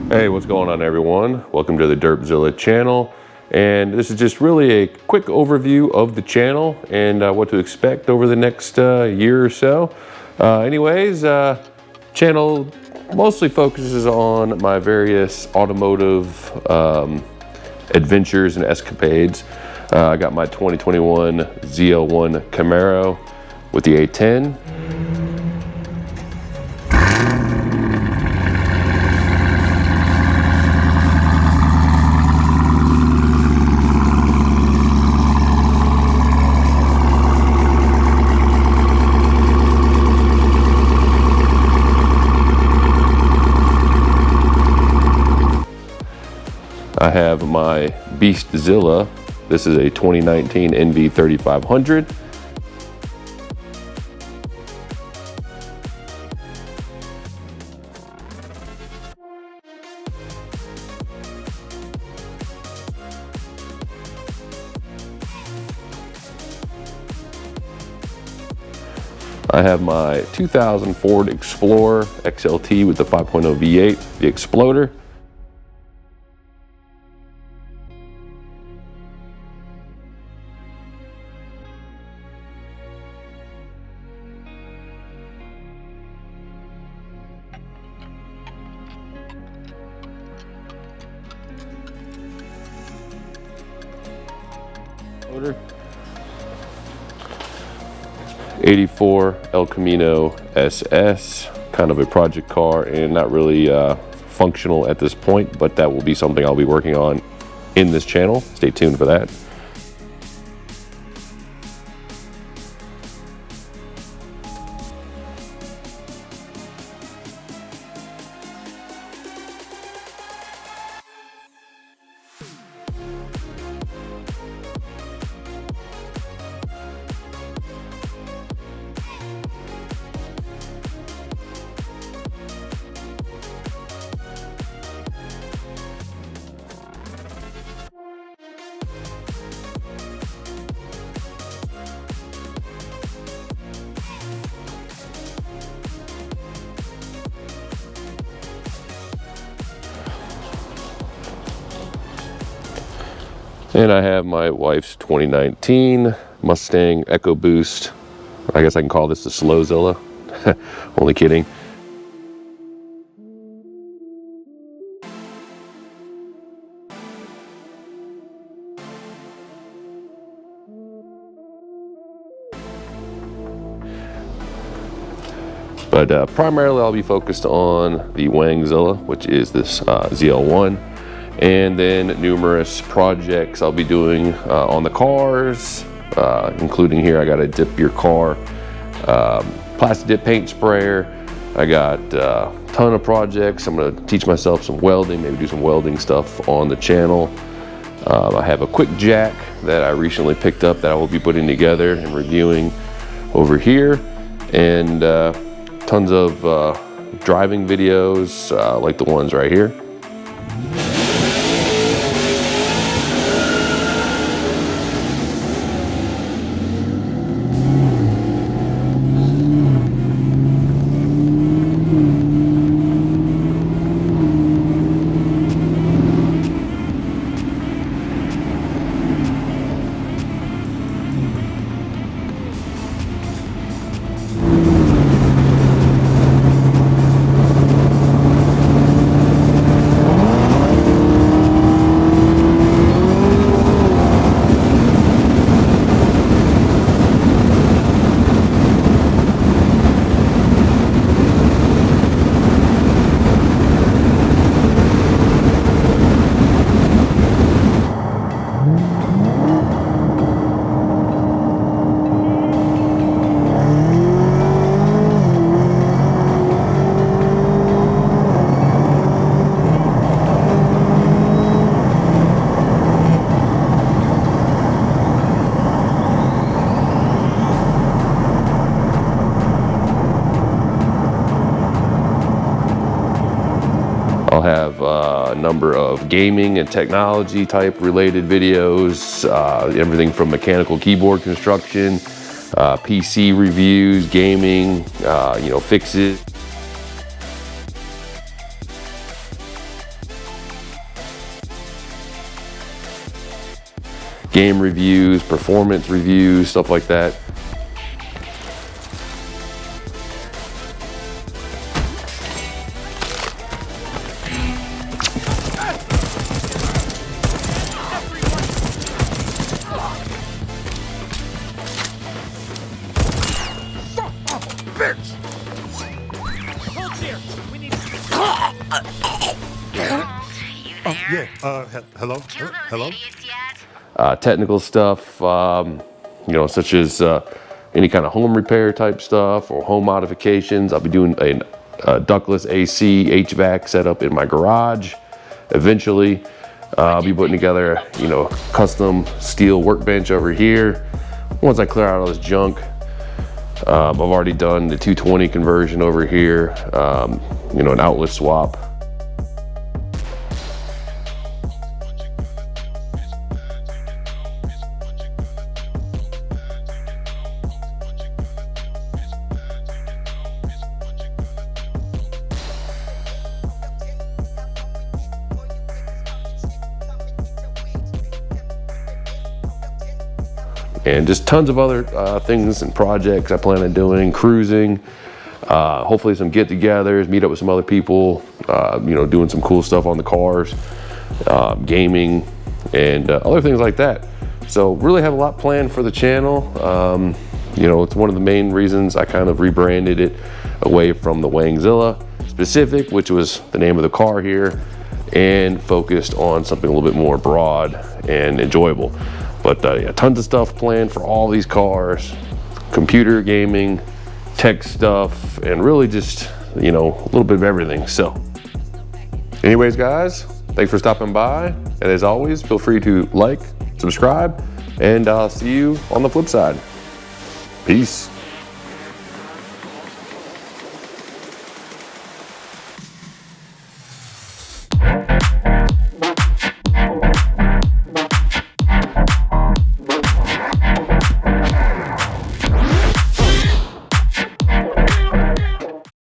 Hey, what's going on everyone? Welcome to the D3RPZILLA channel. And this is just really a quick overview of the channel and what to expect over the next year or so. Channel mostly focuses on my various automotive adventures and escapades. I got my 2021 ZL1 Camaro with the A10. I have my ZL1. This is a 2019 NV 3500. I have my 2000 Ford Explorer XLT with the 5.0 V8, the Exploder. '84 El Camino SS, kind of a project car and not really functional at this point, but that will be something I'll be working on in this channel. Stay tuned for that. And I have my wife's 2019 Mustang EcoBoost. I guess I can call this the SlowZilla. Only kidding. But primarily I'll be focused on the Wangzilla, which is this ZL1. And then numerous projects I'll be doing on the cars, including here I got a dip your car plastic dip paint sprayer. I got a ton of projects. I'm going to teach myself some welding, maybe do some welding stuff on the channel. I have a quick jack that I recently picked up that I will be putting together and reviewing over here, and tons of driving videos like the ones right here. I'll have a number of gaming and technology type related videos, everything from mechanical keyboard construction, PC reviews, gaming, fixes. game reviews, performance reviews, stuff like that. Hello? Hello? Technical stuff, you know, such as any kind of home repair type stuff or home modifications. I'll be doing a ductless AC HVAC setup in my garage. Eventually, I'll be putting together, you know, custom steel workbench over here. Once I clear out all this junk, I've already done the 220 conversion over here, you know, an outlet swap. And just tons of other things and projects I plan on doing, cruising, hopefully some get-togethers, meet up with some other people, you know, doing some cool stuff on the cars, gaming, and other things like that. So really have a lot planned for the channel. You know, it's one of the main reasons I kind of rebranded it away from the Wangzilla specific, which was the name of the car here, and focused on something a little bit more broad and enjoyable. But yeah, tons of stuff planned for all these cars, computer, gaming, tech stuff, and really just, you know, a little bit of everything. So anyways, guys, thanks for stopping by. And as always, feel free to like, subscribe, and I'll see you on the flip side. Peace.